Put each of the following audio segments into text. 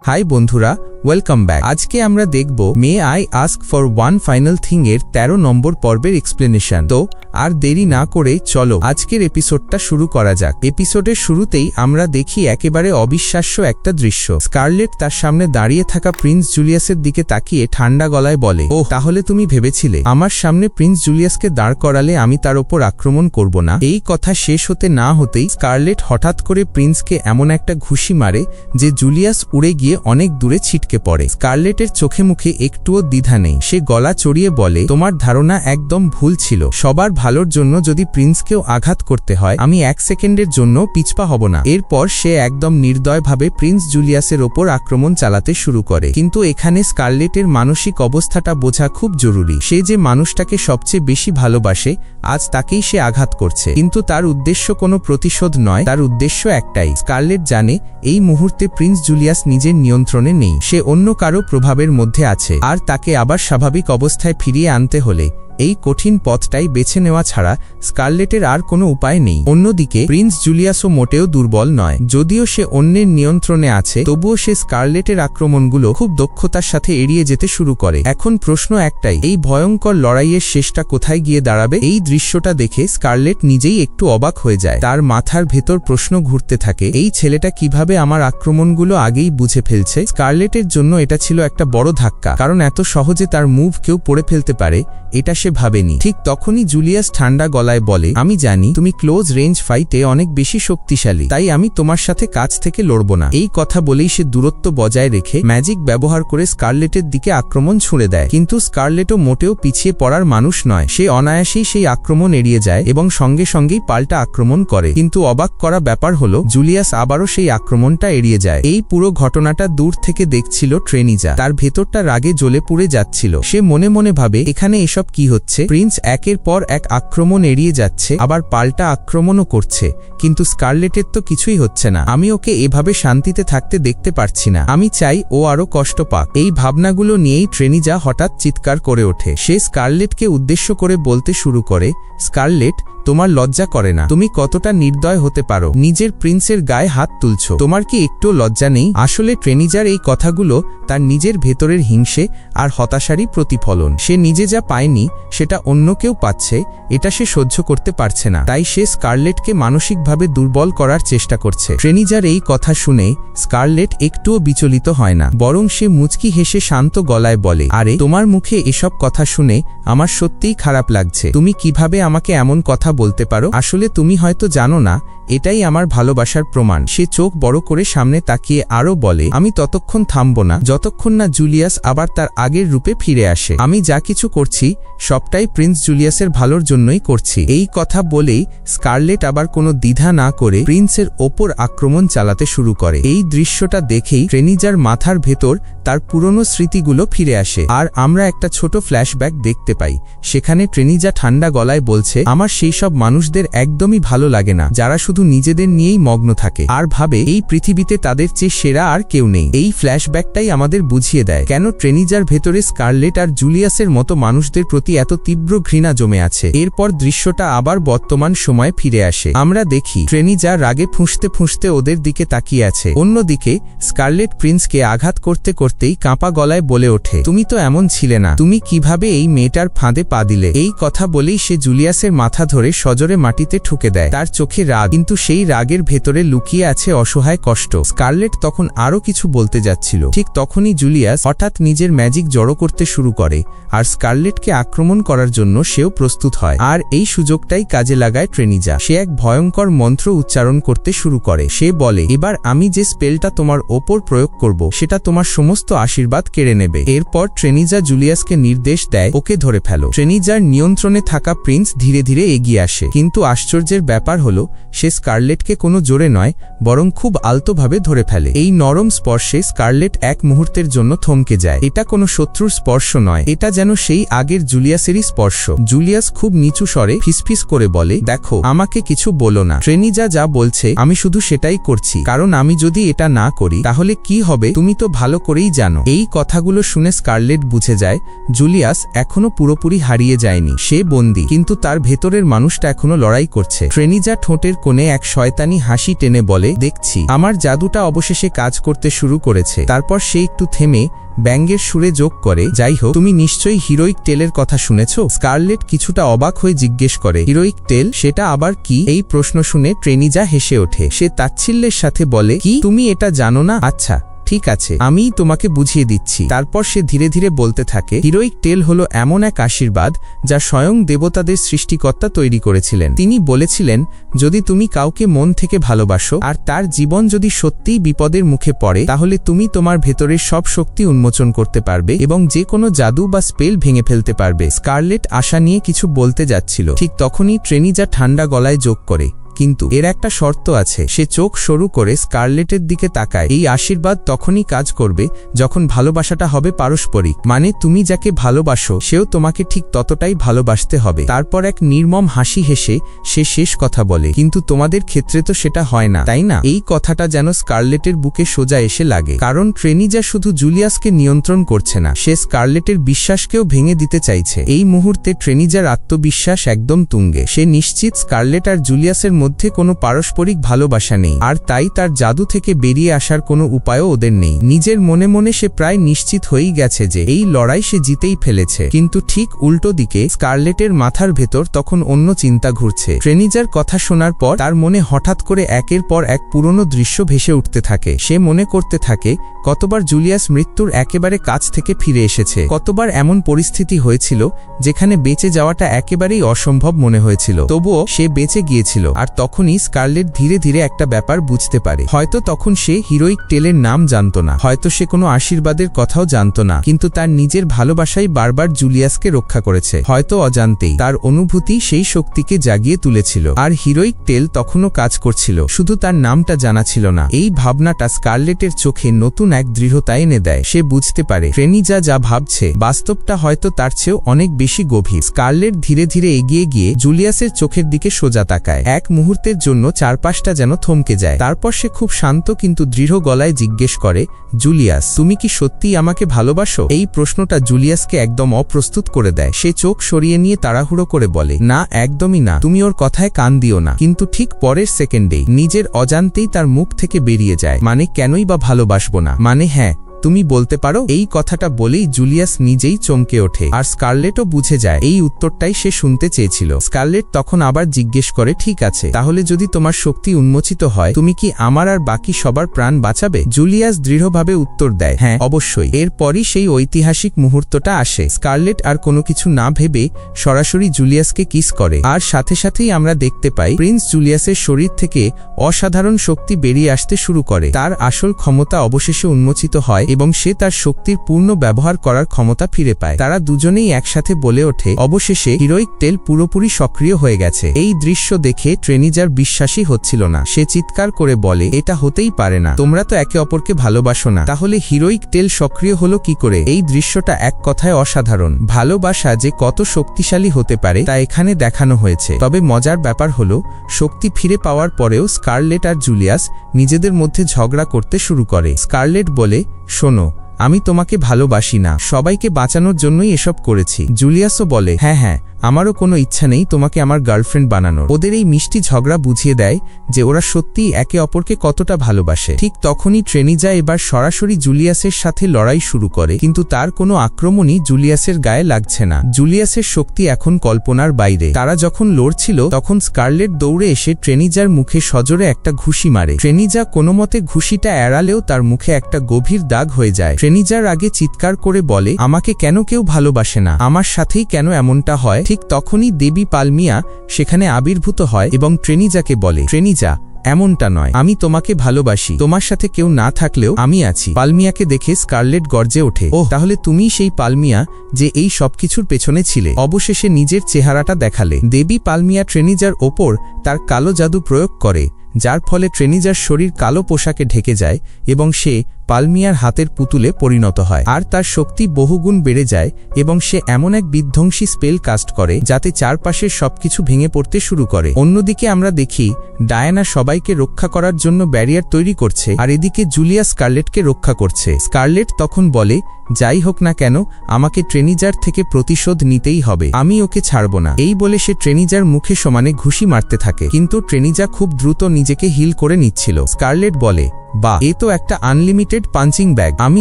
High বন্ধুরা, welcome back. আজকে আমরা দেখব may I ask for one final thing এর 13 নম্বর পর্বের এক্সপ্লেনেশন। তো আর দেরি না করে চলো আজকের এপিসোডটা শুরু করা যাক। এপিসোডের শুরুতেই আমরা দেখি একেবারে অবিশ্বাস্য একটা দৃশ্য। স্কারলেট তার সামনে দাঁড়িয়ে থাকা প্রিন্স জুলিয়াসের দিকে তাকিয়ে ঠান্ডা গলায় বলে, ওহ, তাহলে তুমি ভেবেছিলে আমার সামনে প্রিন্স জুলিয়াসকে দাঁড় করালে আমি তার ওপর আক্রমণ করব না? এই কথা শেষ হতে না হতেই স্কারলেট হঠাৎ করে প্রিন্সকে এমন একটা ঘুষি মারে যে জুলিয়াস উড়ে গিয়ে অনেক দূরে ছিটকে পড়ে। স্কারলেটের চোখে মুখে একটুও দ্বিধা নেই। সে গলা চড়িয়ে বলে, তোমার ধারণা একদম ভুল ছিল। সবার ভালোর জন্য যদি প্রিন্সকেও আঘাত করতে হয়, আমি 1 সেকেন্ডের জন্য পিছপা হব না। এরপর সে একদম নির্দয়ভাবে প্রিন্স জুলিয়াসের ওপর আক্রমণ চালাতে শুরু করে। কিন্তু এখানে স্কারলেটের মানসিক অবস্থাটা বোঝা খুব জরুরি। সে যে মানুষটাকে সবচেয়ে বেশি ভালোবাসে, আজ তাকেই সে আঘাত করছে। কিন্তু তার উদ্দেশ্য কোনো প্রতিশোধ নয়, তার উদ্দেশ্য একটাই। স্কারলেট জানে এই মুহূর্তে প্রিন্স জুলিয়াস নিজের নিয়ন্ত্রণে নেই। সে অন্য কারো প্রভাবের মধ্যে আছে, আর তাকে আবার স্বাভাবিক অবস্থায় ফিরিয়ে আনতে হলে এই কঠিন পথটাই বেছে নেওয়া ছাড়া স্কারলেটের আর কোনো উপায় নেই। অন্যদিকে প্রিন্স জুলিয়াসও মোটেও দুর্বল নয়। যদিও সে অন্যের নিয়ন্ত্রণে আছে, তবুও সে স্কারলেটের আক্রমণগুলো খুব দক্ষতার সাথে এড়িয়ে যেতে শুরু করে। এখন প্রশ্ন একটাই, এই ভয়ঙ্কর লড়াইয়ের শেষটা কোথায় গিয়ে দাঁড়াবে? এই দৃশ্যটা দেখে স্কারলেট নিজেই একটু অবাক হয়ে যায়। তার মাথার ভেতর প্রশ্ন ঘুরতে থাকে, এই ছেলেটা কিভাবে আমার আক্রমণগুলো আগেই বুঝে ফেলছে? স্কারলেটের জন্য এটা ছিল একটা বড় ধাক্কা, কারণ এত সহজে তার মুভ কেউ পড়ে ফেলতে পারে এটা সে ভাবেনি। ঠিক তখনই জুলিয়াস ঠান্ডা গলায় বলে, আমি জানি তুমি ক্লোজ রেঞ্জ ফাইটে অনেক বেশি শক্তিশালী, তাই আমি তোমার সাথে কাছ থেকে লড়ব না। এই কথা বলেই সে দূরত্ব বজায় রেখে ম্যাজিক ব্যবহার করে স্কারলেটের দিকে আক্রমণ ছুঁড়ে দেয়। কিন্তু স্কারলেটও মোটেও পিছিয়ে পড়ার মানুষ নয়। সে অনায়াসেই সেই আক্রমণ এড়িয়ে যায় এবং সঙ্গে সঙ্গেই পাল্টা আক্রমণ করে। কিন্তু অবাক করা ব্যাপার হলো, জুলিয়াস আবারও সেই আক্রমণটা এড়িয়ে যায়। এই পুরো ঘটনাটা দূর থেকে দেখছিল ট্রেনিজা। তার ভেতরটা রাগে জ্বলে পুড়ে যাচ্ছিল। সে মনে মনে ভাবে, এখানে এসব কি হচ্ছে? প্রিন্স একের পর এক আক্রমণ এড়িয়ে যাচ্ছে, আবার পাল্টা আক্রমণও করছে, কিন্তু স্কারলেটের তো কিছুই হচ্ছে না। আমি ওকে এভাবে শান্তিতে থাকতে দেখতে পারছি না। আমি চাই ও আরো কষ্ট পাক। এই ভাবনাগুলো নিয়েই ট্রেনিজা হঠাৎ চিৎকার করে ওঠে। সে স্কারলেটকে উদ্দেশ্য করে বলতে শুরু করে, স্কারলেট, তোমার লজ্জা করে না? তুমি কতটা নির্দয় হতে পারো? নিজের প্রিন্সের গায়ে হাত তুলছো। তোমার কি একটু লজ্জা নেই? আসলে ট্রেনিজার এই কথাগুলো তার নিজের ভেতরের হিংসে আর হতাশারই প্রতিফলন। সে নিজে যা পায়নি সেটা অন্য কেউ পাচ্ছে, এটা সে সহ্য করতে পারছে না। তাই সে স্কারলেটকে মানসিকভাবে দুর্বল করার চেষ্টা করছে। ট্রেনিজার এই কথা শুনে স্কারলেট একটুও বিচলিত হয় না, বরং সে মুচকি হেসে শান্ত গলায় বলে, আরে, তোমার মুখে এসব কথা শুনে আমার সত্যিই খারাপ লাগছে। তুমি কিভাবে আমাকে এমন কথা বলতে পারো? আসলে তুমি হয়তো জানো না, এটাই আমার ভালোবাসার প্রমাণ। সে চোখ বড় করে সামনে তাকিয়ে আরো বলে, আমি ততক্ষণ থামব না যতক্ষণ না জুলিয়াস আবার তার আগের রূপে ফিরে আসে। আমি যা কিছু করছি সবটাই প্রিন্স জুলিয়াসের ভালোর জন্যই করছি। এই কথা বলেই স্কারলেট আবার কোনো দ্বিধা না করে প্রিন্সের ওপর আক্রমণ চালাতে শুরু করে। এই দৃশ্যটা দেখেই ট্রেনিজার মাথার ভেতর তার পুরনো স্মৃতিগুলো ফিরে আসে, আর আমরা একটা ছোট ফ্ল্যাশব্যাক দেখতে পাই। সেখানে ট্রেনিজা ঠান্ডা গলায় বলছে, আমার সেই সব মানুষদের একদমই ভালো লাগে না যারা শুধু নিজেদের নিয়েই মগ্ন থাকে আর ভাবে এই পৃথিবীতে তাদের চেয়ে সেরা আর কেউ নেই। এই ফ্ল্যাশব্যাকটাই আমাদের বুঝিয়ে দেয় কেন ট্রেনিজার ভেতরে স্কারলেট আর জুলিয়াসের মতো মানুষদের প্রতি এত তীব্র ঘৃণা জমে আছে। এরপর দৃশ্যটা আবার বর্তমান সময়ে ফিরে আসে। আমরা দেখি ট্রেনিজা রাগে ফুঁসতে ফুঁসতে ওদের দিকে তাকিয়ে আছে। অন্যদিকে স্কারলেট প্রিন্সকে আঘাত করতে করতেই কাঁপা গলায় বলে ওঠে, তুমি তো এমন ছিলে না। তুমি কিভাবে এই মেয়েটার ফাঁদে পা দিলে? এই কথা বলেই সে জুলিয়াসের মাথা ধরে সজোরে মাটিতে ঠুকে দেয়। তার চোখে রাগ, কিন্তু সেই রাগের ভেতরে লুকিয়ে আছে অসহায় কষ্ট। স্কারলেট তখন আরো কিছু বলতে যাচ্ছিল, ঠিক তখনই জুলিয়াস হঠাৎ নিজের ম্যাজিক জড়ো করতে শুরু করে, আর স্কারলেটকে আক্রমণ করার জন্য সেও প্রস্তুত হয়। আর এই সুযোগটাই কাজে লাগায় ট্রেনিজা। সে এক ভয়ঙ্কর মন্ত্র উচ্চারণ করতে শুরু করে। সে বলে, এবার আমি যে স্পেলটা তোমার ওপর প্রয়োগ করব সেটা তোমার সমস্ত আশীর্বাদ কেড়ে নেবে। এরপর ট্রেনিজা জুলিয়াসকে নির্দেশ দেয়, ওকে ধরে ফেলো। ট্রেনিজার নিয়ন্ত্রণে থাকা প্রিন্স ধীরে ধীরে এগিয়ে আসে, কিন্তু আশ্চর্যের ব্যাপার হলো সে স্কারলেটকে কোনো জোরে নয়, বরং খুব আলতোভাবে ধরে ফেলে। এই নরম স্পর্শে স্কারলেট এক মুহূর্তের জন্য থমকে যায়। এটা কোনো শত্রুর স্পর্শ নয়, এটা যেন সেই আগের জুলিয়াসেরই স্পর্শ। জুলিয়াস খুব নিচু স্বরে ফিসফিস করে বলে, দেখো, আমাকে কিছু বলো না। ট্রেনিজা যা বলছে আমি শুধু সেটাই করছি, কারণ আমি যদি এটা না করি তাহলে কি হবে তুমি তো ভালো করেই জানো। এই কথাগুলো শুনে স্কারলেট বুঝে যায় জুলিয়াস এখনো পুরোপুরি হারিয়ে যায়নি। সে বন্দী, কিন্তু তার ভেতরের মানুষ মানুষটা এখনো লড়াই করছে। ট্রেনিজা ঠোঁটের কোণে এক শয়তানি হাসি টেনে বলে, দেখছি আমার জাদুটা অবশেষে কাজ করতে শুরু করেছে। তারপর সে একটু থেমে ব্যঙ্গের সুরে যোগ করে, যাই হোক, তুমি নিশ্চয়ই হিরোইক টেলের কথা শুনেছ? স্কারলেট কিছুটা অবাক হয়ে জিজ্ঞেস করে, হিরোইক টেল? সেটা আবার কি? এই প্রশ্ন শুনে ট্রেনিজা হেসে ওঠে। সে তাচ্ছিল্যের সাথে বলে, কি তুমি এটা জানো না? আচ্ছা ঠিক আছে, আমিই তোমাকে বুঝিয়ে দিচ্ছি। তারপর সে ধীরে ধীরে বলতে থাকে, হিরোইক টেল হলো এমন এক আশীর্বাদ যা স্বয়ং দেবতাদের সৃষ্টিকর্তা তৈরি করেছিলেন। তিনি বলেছিলেন, যদি তুমি কাউকে মন থেকে ভালোবাসো আর তার জীবন যদি সত্যিই বিপদের মুখে পড়ে, তাহলে তুমি তোমার ভেতরের সব শক্তি উন্মোচন করতে পারবে এবং যে কোনো জাদু বা স্পেল ভেঙে ফেলতে পারবে। স্কারলেট আশা নিয়ে কিছু বলতে যাচ্ছিল, ঠিক তখনই ট্রেনিজা ঠান্ডা গলায় যোগ করে, কিন্তু এর একটা শর্ত আছে। সে চোখ সরু করে স্কারলেটের দিকে তাকায়। এই আশীর্বাদ তখনই কাজ করবে যখন ভালোবাসাটা হবে পারস্পরিক, মানে তুমি যাকে ভালোবাসো সেও তোমাকে ঠিক ততটাই ভালোবাসতে হবে। তারপর এক নির্মম হাসি হেসে সে শেষ কথা বলে, কিন্তু তোমাদের ক্ষেত্রে তো সেটা হয় না, তাই না? এই কথাটা যেন স্কারলেটের বুকে সোজা এসে লাগে, কারণ ট্রেনিজা শুধু জুলিয়াসকে নিয়ন্ত্রণ করছে না, সে স্কারলেটের বিশ্বাসকেও ভেঙে দিতে চাইছে। এই মুহূর্তে ট্রেনিজার আত্মবিশ্বাস একদম তুঙ্গে। সে নিশ্চিত স্কারলেট আর জুলিয়াসের মধ্যে কোনো পারস্পরিক ভালোবাসা নেই, আর তাই তার জাদু থেকে বেরিয়ে আসার কোনো উপায়ও ওদের নেই। নিজের মনে মনে সে প্রায় নিশ্চিত হয়েই গেছে যে এই লড়াই সে জিতেই ফেলেছে। কিন্তু ঠিক উল্টো দিকে স্কারলেটের মাথার ভেতর তখন অন্য চিন্তা ঘুরছে। ট্রেনিজার কথা শোনার পর তার মনে হঠাৎ করে একের পর এক পুরনো দৃশ্য ভেসে উঠতে থাকে। সে মনে করতে থাকে কতবার জুলিয়াস মৃত্যুর একেবারে কাছ থেকে ফিরে এসেছে, কতবার এমন পরিস্থিতি হয়েছিল যেখানে বেঁচে যাওয়াটা একেবারেই অসম্ভব মনে হয়েছিল, তবুও সে বেঁচে গিয়েছিল। আর তখনই স্কারলেট ধীরে ধীরে একটা ব্যাপার বুঝতে পারে। হয়তো তখন সে হিরোইক টেলের নাম জানত না, হয়তো সে কোনো আশীর্বাদের কথাও জানত না, কিন্তু তার নিজের ভালোবাসাই বারবার জুলিয়াসকে রক্ষা করেছে। হয়তো অজান্তেই তার অনুভূতি সেই শক্তিকে জাগিয়ে তুলেছিল, আর হিরোইক টেল তখনও কাজ করছিল, শুধু তার নামটা জানা ছিল না। এই ভাবনাটা স্কারলেটের চোখে নতুন এক দৃঢ়তা এনে দেয়। সে বুঝতে পারে ট্রেনিজা যা ভাবছে বাস্তবটা হয়তো তার চেয়েও অনেক বেশি গভীর। স্কারলেট ধীরে ধীরে এগিয়ে গিয়ে জুলিয়াসের চোখের দিকে সোজা তাকায়। এক মুহূর্তের জন্য চারপাশটা যেন থমকে যায়। তারপর সে খুব শান্ত কিন্তু দৃঢ় গলায় জিজ্ঞেস করে, জুলিয়াস, তুমি কি সত্যিই আমাকে ভালোবাসো? এই প্রশ্নটা জুলিয়াসকে একদম অপ্রস্তুত করে দেয়। সে চোখ সরিয়ে নিয়ে তাড়াহুড়ো করে বলে, না, একদমই না, তুমি ওর কথায় কান দিও না। কিন্তু ঠিক পরের সেকেন্ডেই নিজের অজান্তেই তার মুখ থেকে বেরিয়ে যায়, মানে কেনই বা ভালোবাসবো না, মানে হ্যাঁ তুমি বলতে পারো। এই কথাটা বলেই জুলিয়াস নিজেই চমকে ওঠে, আর স্কারলেটও বুঝে যায় এই উত্তরটাই সে শুনতে চেয়েছিল। স্কারলেট তখন আবার জিজ্ঞেস করে, ঠিক আছে, তাহলে যদি তোমার শক্তি উন্মোচিত হয় তুমি কি আমার আর বাকি সবার প্রাণ বাঁচাবে? জুলিয়াস দৃঢ়ভাবে উত্তর দেয়, হ্যাঁ, অবশ্যই। এরপরই সেই ঐতিহাসিক মুহূর্তটা আসে। স্কারলেট আর কোনো কিছু না ভেবে সরাসরি জুলিয়াসকে কিস করে, আর সাথে সাথেই আমরা দেখতে পাই প্রিন্স জুলিয়াসের শরীর থেকে অসাধারণ শক্তি বেরিয়ে আসতে শুরু করে। তার আসল ক্ষমতা অবশেষে উন্মোচিত হয় এবং সে তার শক্তির পূর্ণ ব্যবহার করার ক্ষমতা ফিরে পায়। তারা দুজনেই একসাথে বলে ওঠে, অবশেষে হিরোইক টেল পুরোপুরি সক্রিয় হয়ে গেছে। এই দৃশ্য দেখে ট্রেনিজার বিশ্বাসই হচ্ছিল না। সে চিৎকার করে বলে, এটা হতেই পারে না, তোমরা তো একে অপরকে ভালোবাসো না, তাহলে হিরোইক টেল সক্রিয় হলো কি করে? এই দৃশ্যটা এক কথায় অসাধারণ। ভালোবাসা যে কত শক্তিশালী হতে পারে তা এখানে দেখানো হয়েছে। তবে মজার ব্যাপার হলো, শক্তি ফিরে পাওয়ার পরেও স্কারলেট আর জুলিয়াস নিজেদের মধ্যে ঝগড়া করতে শুরু করে। স্কারলেট বলে, শোনো, আমি তোমাকে ভালোবাসি না, সবাইকে বাঁচানোর জন্যই এসব করেছি। জুলিয়াসও বলে, হ্যাঁ, আমারও কোনো ইচ্ছা নেই তোমাকে আমার গার্লফ্রেন্ড বানানোর। ওদের এই মিষ্টি ঝগড়া বুঝিয়ে দেয় যে ওরা সত্যিই একে অপরকে কতটা ভালোবাসে। ঠিক তখনই ট্রেনিজা এবার সরাসরি জুলিয়াসের সাথে লড়াই শুরু করে, কিন্তু তার কোনো আক্রমণই জুলিয়াসের গায়ে লাগছে না। জুলিয়াসের শক্তি এখন কল্পনার বাইরে। তারা যখন লড়ছিল তখন স্কারলেট দৌড়ে এসে ট্রেনিজার মুখে সজোরে একটা ঘুষি মারে। ট্রেনিজা কোনোমতে ঘুষিটা এড়ালেও তার মুখে একটা গভীর দাগ হয়ে যায়। ট্রেনিজার আগে চিৎকার করে বলে, আমাকে কেন কেউ ভালোবাসে না, আমার সাথেই কেন এমনটা হয়? ঠিক তখনই দেবী পালমিয়া সেখানে আবির্ভূত হয় এবং ট্রেনিজাকে বলে, ট্রেনিজা, এমনটা নয়, আমি তোমাকে ভালোবাসি, তোমার সাথে কেউ না থাকলেও আমি আছি। পালমিয়াকে দেখে স্কারলেট গর্জে ওঠে, ওহ, তাহলে তুমিই সেই পালমিয়া যে এই সবকিছুর পেছনে ছিলে। অবশেষে নিজের চেহারাটা দেখালে। দেবী পালমিয়া ট্রেনিজার ওপর তার কালো জাদু প্রয়োগ করে, যার ফলে ট্রেনিজার শরীর কালো পোশাকে ঢেকে যায় এবং সে পালমিয়ার হাতের পুতুলে পরিণত হয় আর তার শক্তি বহুগুণ বেড়ে যায় এবং সে এমন এক বিধ্বংসী স্পেল কাস্ট করে যাতে চারপাশের সবকিছু ভেঙে পড়তে শুরু করে। অন্যদিকে আমরা দেখি ডায়ানা সবাইকে রক্ষা করার জন্য ব্যারিয়ার তৈরি করছে আর এদিকে জুলিয়া স্কারলেটকে রক্ষা করছে। স্কারলেট তখন বলে, যাই হোক না কেন আমাকে ট্রেনিজার থেকে প্রতিশোধ নিতেই হবে, আমি ওকে ছাড়ব না। এই বলে সে ট্রেনিজার মুখে সমানে ঘুষি মারতে থাকে, কিন্তু ট্রেনিজা খুব দ্রুত নিজেকে হিল করে নিচ্ছিল। স্কারলেট বলে, বাহ, এ তো একটা আনলিমিটেড পাঞ্চিং ব্যাগ, আমি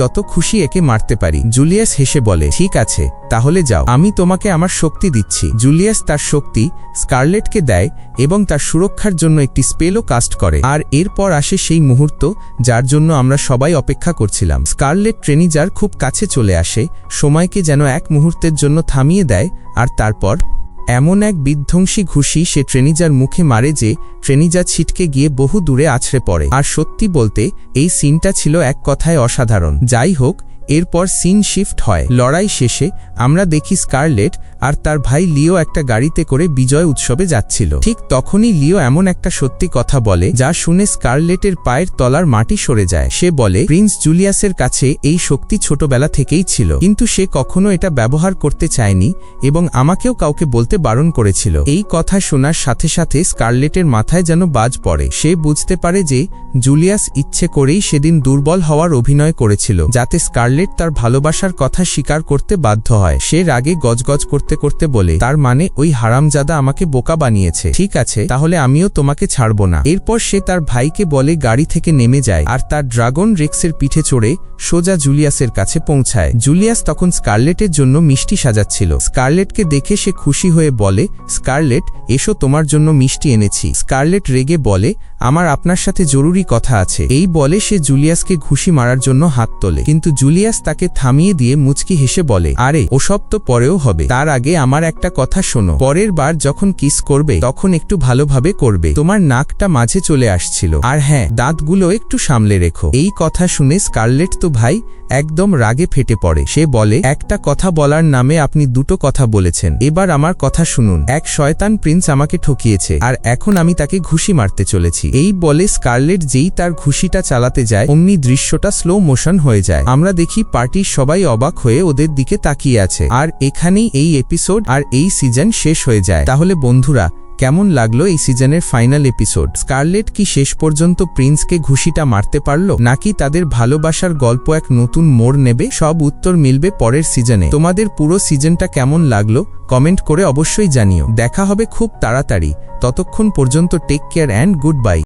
যত খুশি একে মারতে পারি। জুলিয়াস হেসে বলে, ঠিক আছে তাহলে যাও, আমি তোমাকে আমার শক্তি দিচ্ছি। জুলিয়াস তার শক্তি স্কারলেটকে দেয় এবং তার সুরক্ষার জন্য একটি স্পেলও কাস্ট করে। আর এরপর আসে সেই মুহূর্ত যার জন্য আমরা সবাই অপেক্ষা করছিলাম। স্কারলেট ট্রেনিজার খুব কাছে চলে আসে, সময়কে যেন এক মুহূর্তের জন্য থামিয়ে দেয়, আর তারপর এমন এক বিধ্বংসী ঘুষি সে ট্রেনিজার মুখে মারে যে ট্রেনিজা ছিটকে গিয়ে বহু দূরে আছড়ে পড়ে। আর সত্যি বলতে এই সিনটা ছিল এক কথায় অসাধারণ। যাই হোক, এরপর সিন শিফট হয়। লড়াই শেষে আমরা দেখি স্কারলেট আর তার ভাই লিও একটা গাড়িতে করে বিজয় উৎসবে যাচ্ছিল। ঠিক তখনই লিও এমন একটা সত্যি কথা বলে যা শুনে স্কারলেটের পায়ের তলার মাটি সরে যায়। সে বলে, প্রিন্স জুলিয়াসের কাছে এই শক্তি ছোটবেলা থেকেই ছিল, কিন্তু সে কখনো এটা ব্যবহার করতে চায়নি এবং আমাকেও কাউকে বলতে বারণ করেছিল। এই কথা শোনার সাথে সাথে স্কারলেটের মাথায় যেন বাজ পড়ে। সে বুঝতে পারে যে জুলিয়াস ইচ্ছে করেই সেদিন দুর্বল হওয়ার অভিনয় করেছিল যাতে স্কারলেট তার ভালোবাসার কথা স্বীকার করতে বাধ্য হয়। সে রাগে গজগজ করতে করতে বলে, তার মানে ওই হারামজাদা আমাকে বোকা বানিয়েছে। ঠিক আছে, তাহলে আমিও তোমাকে ছাড়ব না। এরপর সে তার ভাইকে বলে গাড়ি থেকে নেমে যায় আর তার ড্রাগন রেক্সের পিঠে চড়ে সোজা জুলিয়াসের কাছে পৌঁছায়। জুলিয়াস তখন স্কারলেটের জন্য মিষ্টি সাজাচ্ছিল। স্কারলেটকে দেখে সে খুশি হয়ে বলে, স্কারলেট এসো, তোমার জন্য মিষ্টি এনেছি। স্কারলেট রেগে বলে, আমার আপনার সাথে জরুরি কথা আছে। এই বলে সে জুলিয়াসকে ঘুষি মারার জন্য হাত তোলে, কিন্তু জুলিয়াস তাকে থামিয়ে দিয়ে মুচকি হেসে বলে, আরে ওসব তো পরেও হবে, তার আগে আমার একটা কথা শোনো, পরের বার যখন কিস করবে তখন একটু ভালোভাবে করবে, তোমার নাকটা মাঝে চলে আসছিল, আর হ্যাঁ, দাঁতগুলো একটু সামলে রেখো। এই কথা শুনে স্কারলেট তো ভাই একদম রাগে ফেটে পড়ে। সে বলে, একটা কথা বলার নামে আপনি দুটো কথা বলেছেন, এবার আমার কথা শুনুন। এক শয়তান প্রিন্স আমাকে ঠকিয়েছে আর এখন আমি তাকে ঘুষি মারতে চলেছি। এই বলে স্কারলেট যেই তার ঘুষিটা চালাতে যায় অমনি দৃশ্যটা স্লো মোশন হয়ে যায়। আমরা দেখি পার্টির সবাই অবাক হয়ে ওদের দিকে তাকিয়ে আছে। আর এখানেই এই এপিসোড আর এই সিজন শেষ হয়ে যায়। তাহলে বন্ধুরা, কেমন লাগলো এই সিজনের ফাইনাল এপিসোড? স্কারলেট কি শেষ পর্যন্ত প্রিন্সকে ঘুষিটা মারতে পারলো, নাকি তাদের ভালোবাসার গল্প এক নতুন মোড় নেবে? সব উত্তর মিলবে পরের সিজনে। তোমাদের পুরো সিজনটা কেমন লাগলো কমেন্ট করে অবশ্যই জানিও। দেখা হবে খুব তাড়াতাড়ি, ততক্ষণ পর্যন্ত take care and good bye.